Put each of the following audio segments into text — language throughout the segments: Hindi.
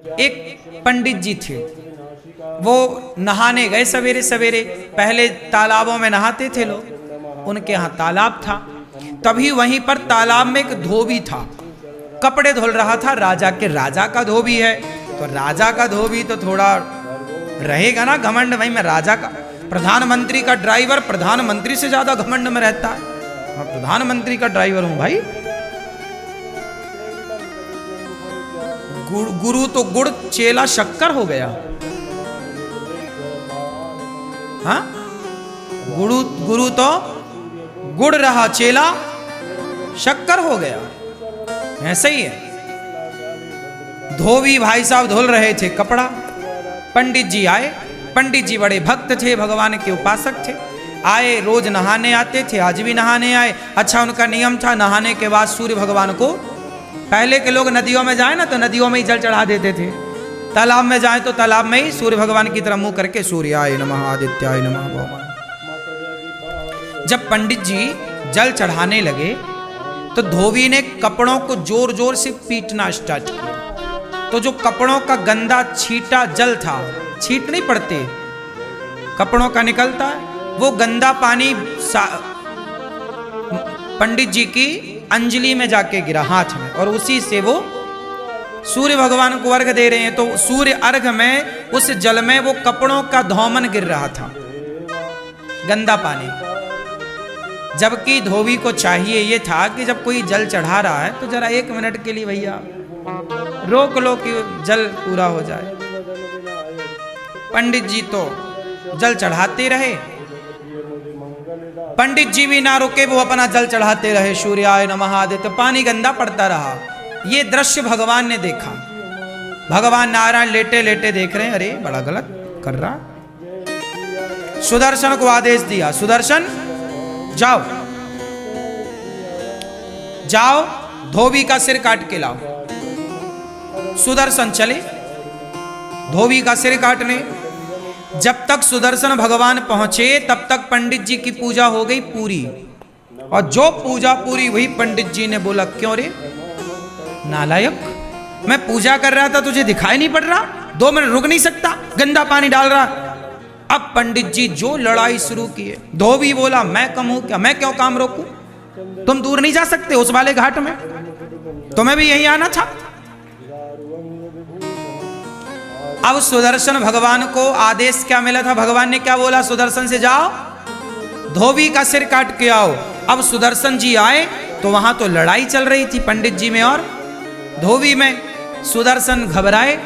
एक पंडित जी थे, वो नहाने गए सवेरे सवेरे। पहले तालाबों में नहाते थे लोग, उनके यहाँ तालाब था। तभी वहीं पर तालाब में एक धोबी था, कपड़े धुल रहा था। राजा का धोबी है, तो राजा का धोबी तो थोड़ा रहेगा ना घमंड, भाई मैं राजा का, प्रधानमंत्री का ड्राइवर प्रधानमंत्री से ज्यादा घमंड में रहता है। मैं प्रधानमंत्री का ड्राइवर हूं भाई। गुरु तो गुड़ चेला शक्कर हो गया। हाँ, गुरु तो गुड़ रहा, चेला शक्कर हो गया। ऐसे ही है। धोबी भाई साहब धुल रहे थे कपड़ा, पंडित जी आए। पंडित जी बड़े भक्त थे, भगवान के उपासक थे। आए, रोज नहाने आते थे, आज भी नहाने आए। अच्छा, उनका नियम था नहाने के बाद सूर्य भगवान को, पहले के लोग नदियों में जाए ना तो नदियों में ही जल चढ़ा देते थे, तालाब में जाए तो तालाब में ही सूर्य भगवान की तरफ मुंह करके सूर्याय नमः आदित्याय नमः भौमाय। जब पंडित जी जल चढ़ाने लगे तो धोबी ने कपड़ों को जोर जोर से पीटना स्टार्ट किया। तो जो कपड़ों का गंदा छीटा जल था, छीट नहीं पड़ते, कपड़ों का निकलता है, वो गंदा पानी पंडित जी की अंजलि में जाके गिरा, हाथ में, और उसी से वो सूर्य भगवान को अर्घ दे रहे हैं। तो सूर्य अर्घ में उस जल में वो कपड़ों का धौमन गिर रहा था, गंदा पानी। जबकि धोबी को चाहिए ये था कि जब कोई जल चढ़ा रहा है तो जरा 1 मिनट के लिए भैया रोक लो कि जल पूरा हो जाए। पंडित जी तो जल चढ़ाते रहे, पंडित जी भी ना रुके, वो अपना जल चढ़ाते रहे, सूर्याय नमः आदित्य, पानी गंदा पड़ता रहा। ये दृश्य भगवान ने देखा। भगवान नारायण लेटे लेटे देख रहे हैं, अरे बड़ा गलत कर रहा। सुदर्शन को आदेश दिया, सुदर्शन जाओ जाओ धोबी का सिर काट के लाओ। सुदर्शन चले धोबी का सिर काटने। जब तक सुदर्शन भगवान पहुंचे तब तक पंडित जी की पूजा हो गई पूरी, और जो पूजा पूरी हुई पंडित जी ने बोला, क्यों रे नालायक, मैं पूजा कर रहा था, तुझे दिखाई नहीं पड़ रहा? 2 मिनट रुक नहीं सकता? गंदा पानी डाल रहा। अब पंडित जी जो लड़ाई शुरू की है। धोबी बोला, मैं कम हूं क्या, मैं क्यों काम रोकूं? तुम दूर नहीं जा सकते उस वाले घाट में, तुम्हें भी यहीं आना था। अब सुदर्शन भगवान को आदेश क्या मिला था? भगवान ने क्या बोला? सुदर्शन से जाओ धोबी का सिर काट के आओ। अब सुदर्शन जी आए तो वहां तो लड़ाई चल रही थी पंडित जी में और धोबी में। सुदर्शन घबराए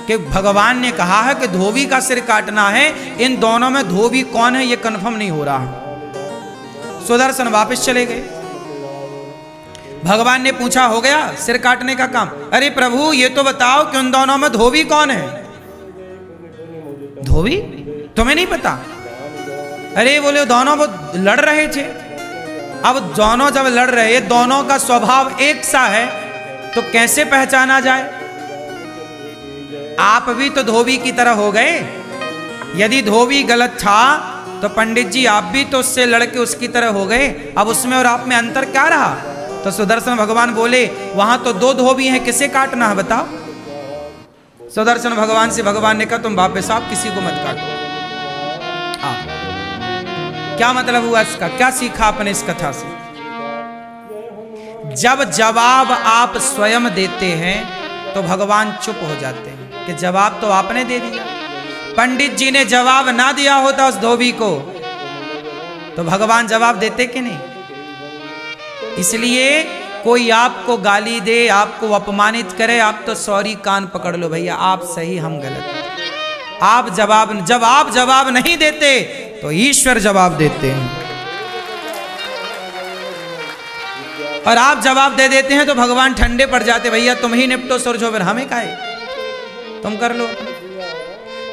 कि भगवान ने कहा है कि धोबी का सिर काटना है, इन दोनों में धोबी कौन है ये कंफर्म नहीं हो रहा। सुदर्शन वापस चले गए। भगवान ने पूछा, हो गया सिर काटने का काम? अरे प्रभु ये तो बताओ कि उन दोनों में धोबी कौन है? धोबी तुम्हें नहीं पता? अरे बोले दोनों वो लड़ रहे थे। अब दोनों जब लड़ रहे, दोनों का स्वभाव एक सा है तो कैसे पहचाना जाए? आप भी तो धोबी की तरह हो गए। यदि धोबी गलत था तो पंडित जी आप भी तो उससे लड़के उसकी तरह हो गए। अब उसमें और आप में अंतर क्या रहा? तो सुदर्शन भगवान बोले, वहां तो 2 धोबी हैं, किसे काटना है बताओ? सुदर्शन भगवान से भगवान ने कहा, तुम वापस आप किसी को मत काटो। क्या मतलब हुआ इसका? क्या सीखा आपने इस कथा से? जब जवाब आप स्वयं देते हैं तो भगवान चुप हो जाते हैं कि जवाब तो आपने दे दिया। पंडित जी ने जवाब ना दिया होता उस धोबी को तो भगवान जवाब देते कि नहीं? इसलिए कोई आपको गाली दे, आपको अपमानित करे, आप तो सॉरी कान पकड़ लो, भैया आप सही हम गलत। आप जवाब नहीं देते तो ईश्वर जवाब देते हैं, और आप जवाब दे देते हैं तो भगवान ठंडे पड़ जाते, भैया तुम ही निपटो सुलझो, फिर हमें काहे, तुम कर लो।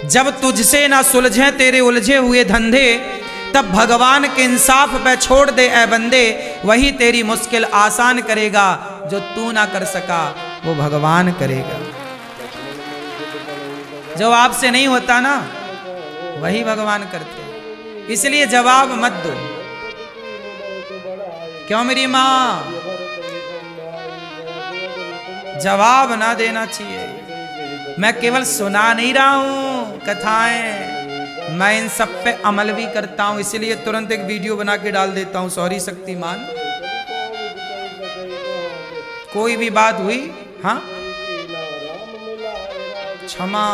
जब तुझसे ना सुलझे तेरे उलझे हुए धंधे, तब भगवान के इंसाफ पे छोड़ दे ऐ बंदे, वही तेरी मुश्किल आसान करेगा, जो तू ना कर सका वो भगवान करेगा। जो आपसे नहीं होता ना वही भगवान करते, इसलिए जवाब मत दो। क्यों मेरी माँ? जवाब ना देना चाहिए। मैं केवल सुना नहीं रहा हूं कथाएं, मैं इन सब पे अमल भी करता हूं, इसलिए तुरंत एक वीडियो बना के डाल देता हूं। सॉरी शक्तिमान, कोई भी बात हुई, हाँ, क्षमा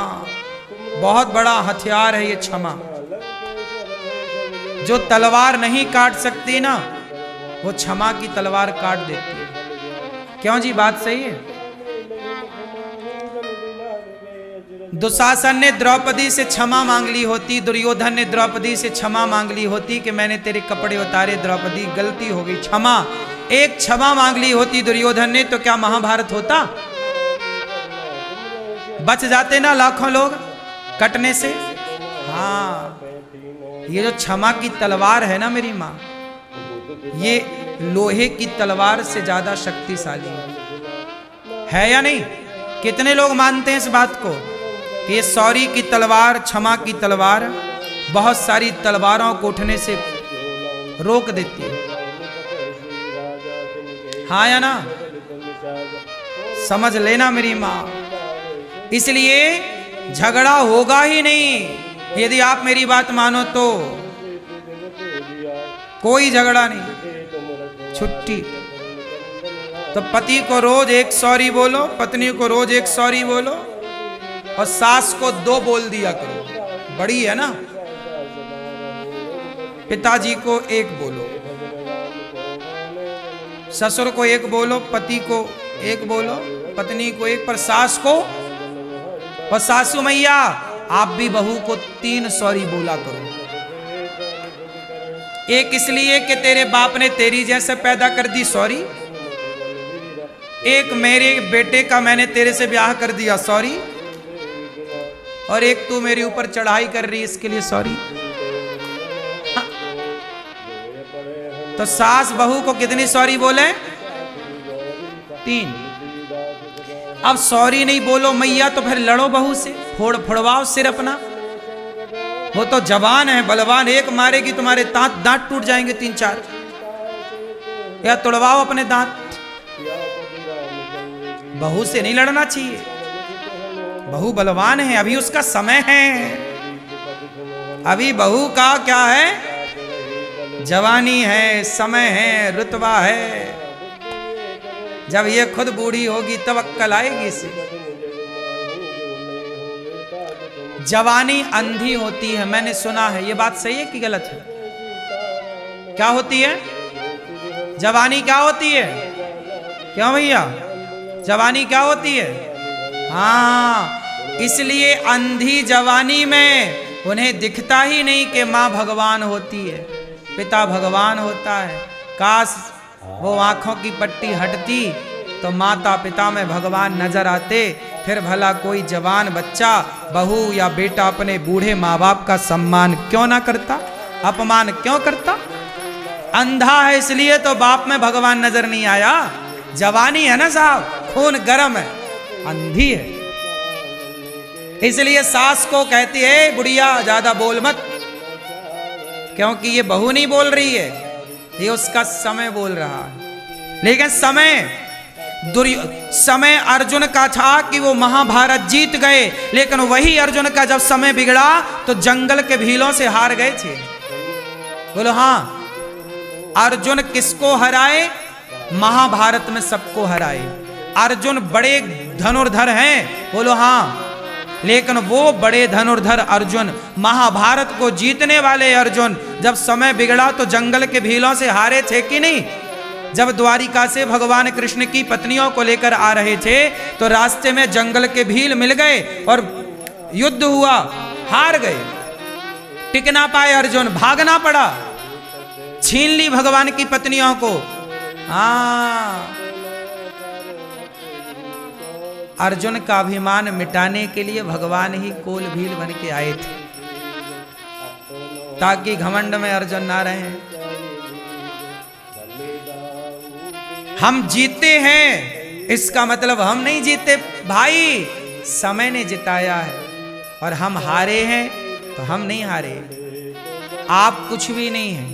बहुत बड़ा हथियार है ये क्षमा। जो तलवार नहीं काट सकती ना, वो क्षमा की तलवार काट देती है। क्यों जी, बात सही है। दुशासन ने द्रौपदी से क्षमा मांग ली होती, दुर्योधन ने द्रौपदी से क्षमा मांग ली होती कि मैंने तेरे कपड़े उतारे द्रौपदी, गलती हो गई, क्षमा। एक क्षमा मांग ली होती दुर्योधन ने, तो क्या महाभारत होता? बच जाते ना लाखों लोग कटने से। हाँ, ये जो क्षमा की तलवार है ना मेरी माँ, ये लोहे की तलवार से ज्यादा शक्तिशाली है या नहीं? कितने लोग मानते हैं इस बात को कि ये सॉरी की तलवार, क्षमा की तलवार बहुत सारी तलवारों को उठने से रोक देती है। हाँ या ना? समझ लेना मेरी माँ। इसलिए झगड़ा होगा ही नहीं यदि आप मेरी बात मानो तो। कोई झगड़ा नहीं, छुट्टी। तो पति को रोज एक सॉरी बोलो, पत्नी को रोज एक सॉरी बोलो, और सास को 2 बोल दिया करो, बड़ी है ना। पिताजी को 1 बोलो, ससुर को 1 बोलो, पति को 1 बोलो, पत्नी को 1, पर सास को, और सासू मैया आप भी बहू को 3 सॉरी बोला करो। एक इसलिए कि तेरे बाप ने तेरी जैसे पैदा कर दी, सॉरी। एक मेरे बेटे का मैंने तेरे से ब्याह कर दिया, सॉरी। और एक तू मेरे ऊपर चढ़ाई कर रही, इसके लिए सॉरी। हाँ। तो सास बहू को कितनी सॉरी बोले? 3। अब सॉरी नहीं बोलो मैया तो फिर लड़ो बहू से, फोड़वाओ सिर अपना। वो तो जवान है, बलवान, एक मारेगी तुम्हारे दांत टूट जाएंगे 3-4। या तोड़वाओ अपने दांत। बहू से नहीं लड़ना चाहिए, बहू बलवान है, अभी उसका समय है। अभी बहू का क्या है? जवानी है, समय है, रुतबा है। जब ये खुद बूढ़ी होगी तब अक्कल आएगी इसे। जवानी अंधी होती है, मैंने सुना है। ये बात सही है कि गलत है? क्या होती है जवानी? क्या होती है? क्यों भैया, जवानी क्या होती है? हाँ, इसलिए अंधी जवानी में उन्हें दिखता ही नहीं कि माँ भगवान होती है, पिता भगवान होता है। काश वो आंखों की पट्टी हटती तो माता पिता में भगवान नजर आते, फिर भला कोई जवान बच्चा, बहू या बेटा अपने बूढ़े माँ बाप का सम्मान क्यों ना करता, अपमान क्यों करता? अंधा है इसलिए तो बाप में भगवान नजर नहीं आया। जवानी है ना साहब, खून गर्म है, अंधी है। इसलिए सास को कहती है बुढ़िया ज्यादा बोल मत, क्योंकि ये बहू नहीं बोल रही है, ये उसका समय बोल रहा है। लेकिन समय अर्जुन का था कि वो महाभारत जीत गए, लेकिन वही अर्जुन का जब समय बिगड़ा तो जंगल के भीलों से हार गए थे। बोलो हाँ, अर्जुन किसको हराए? महाभारत में सबको हराए। अर्जुन बड़े धनुर्धर हैं, बोलो हाँ, लेकिन वो बड़े धनुर्धर अर्जुन, महाभारत को जीतने वाले अर्जुन, जब समय बिगड़ा तो जंगल के भीलों से हारे थे कि नहीं? जब द्वारिका से भगवान कृष्ण की पत्नियों को लेकर आ रहे थे तो रास्ते में जंगल के भील मिल गए और युद्ध हुआ, हार गए, टिक ना पाए अर्जुन, भागना पड़ा, छीन ली भगवान की पत्नियों को। हाँ, अर्जुन का अभिमान मिटाने के लिए भगवान ही कोल भील बन के आए थे, ताकि घमंड में अर्जुन ना रहे। हम जीते हैं इसका मतलब हम नहीं जीते भाई, समय ने जिताया है, और हम हारे हैं तो हम नहीं हारे। आप कुछ भी नहीं हैं,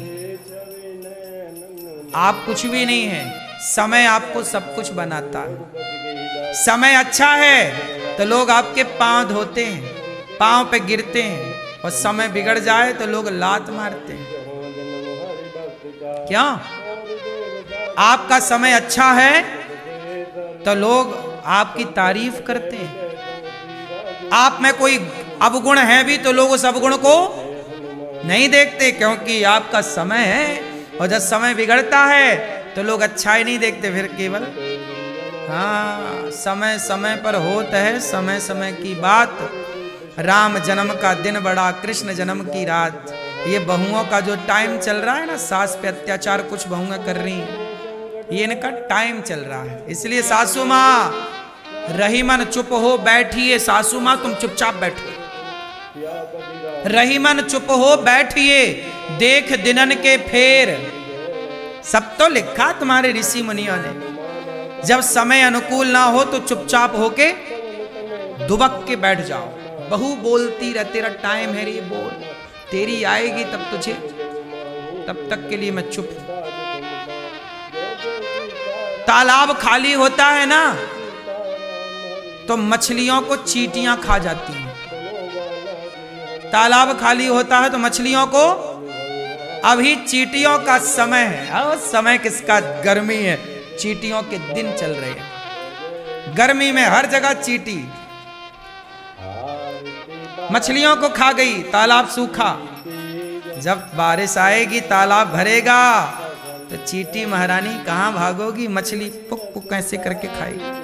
आप कुछ भी नहीं हैं, समय आपको सब कुछ बनाता है। समय अच्छा है तो लोग आपके पांव धोते हैं, पांव पे गिरते हैं, और समय बिगड़ जाए तो लोग लात मारते हैं। क्या आपका समय अच्छा है तो लोग आपकी तारीफ करते हैं। आप में कोई अवगुण है भी तो लोग उस अवगुण को नहीं देखते, क्योंकि आपका समय है। और जब समय बिगड़ता है तो लोग अच्छाई नहीं देखते, फिर केवल हाँ समय समय पर होता है समय समय की बात। राम जन्म का दिन बड़ा, कृष्ण जन्म की रात। ये बहुओं का जो टाइम चल रहा है ना, सास पे अत्याचार कुछ बहुएं कर रही हैं, ये इनका टाइम चल रहा है। इसलिए सासू माँ रही मन चुप हो बैठिए, सासू माँ तुम चुपचाप बैठो, रही मन चुप हो बैठिए, देख दिनन के फेर। सब तो लिखा तुम्हारे ऋषि मुनियों ने। जब समय अनुकूल ना हो तो चुपचाप होके दुबक के बैठ जाओ। बहू बोलती रह, तेरा टाइम है रे बोल, तेरी आएगी तब तुझे, तब तक के लिए मैं चुप हूं। तालाब खाली होता है ना तो मछलियों को चींटियां खा जाती हैं। तालाब खाली होता है तो मछलियों को, अभी चींटियों का समय है। और समय किसका? गर्मी है, चींटियों के दिन चल रहे हैं। गर्मी में हर जगह चींटी, मछलियों को खा गई, तालाब सूखा। जब बारिश आएगी तालाब भरेगा तो चींटी महारानी कहां भागोगी, मछली पुक पुक कैसे करके खाएगी।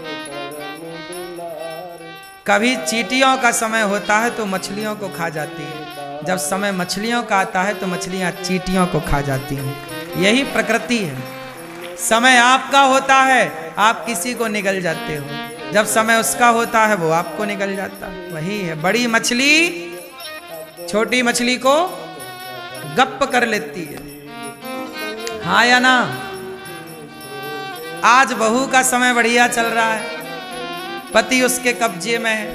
कभी चींटियों का समय होता है तो मछलियों को खा जाती है, जब समय मछलियों का आता है तो मछलियां चींटियों को खा जाती हैं। यही प्रकृति है। समय आपका होता है, आप किसी को निगल जाते हो, जब समय उसका होता है वो आपको निगल जाता है। वही है, बड़ी मछली छोटी मछली को गप्प कर लेती है, हाँ या ना। आज बहू का समय बढ़िया चल रहा है, पति उसके कब्जे में है,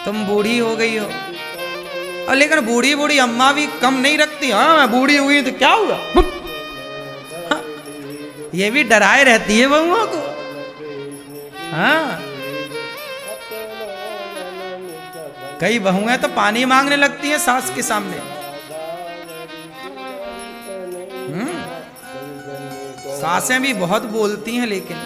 तुम बूढ़ी हो गई हो। और लेकिन बूढ़ी बूढ़ी अम्मा भी कम नहीं रखती। हाँ मैं बूढ़ी हुई तो क्या हुआ, हाँ, ये भी डराए रहती है बहुओं को। हाँ कई बहुएं तो पानी मांगने लगती हैं सास के सामने। सासें भी बहुत बोलती हैं, लेकिन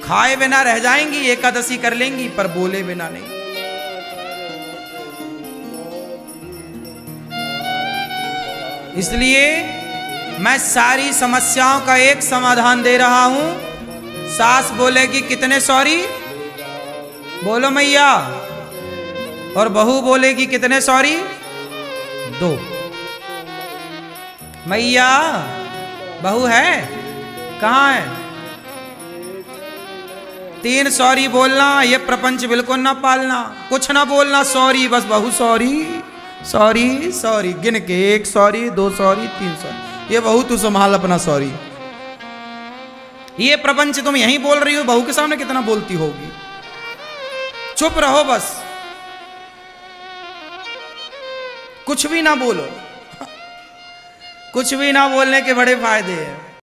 खाए बिना रह जाएंगी, एकादशी कर लेंगी, पर बोले बिना नहीं। इसलिए मैं सारी समस्याओं का एक समाधान दे रहा हूं। सास बोलेगी कितने सॉरी, बोलो मैया, और बहू बोलेगी कितने सॉरी, 2। मैया बहू है कहाँ है, 3 सॉरी बोलना, ये प्रपंच बिल्कुल ना पालना, कुछ ना बोलना, सॉरी बस। बहू सॉरी सॉरी सॉरी गिन के 1 सॉरी 2 सॉरी 3 सॉरी। ये बहू तू संभाल अपना सॉरी। ये प्रपंच तुम यहीं बोल रही हो, बहू के सामने कितना बोलती होगी। चुप रहो बस, कुछ भी ना बोलो। कुछ भी ना बोलने के बड़े फायदे हैं।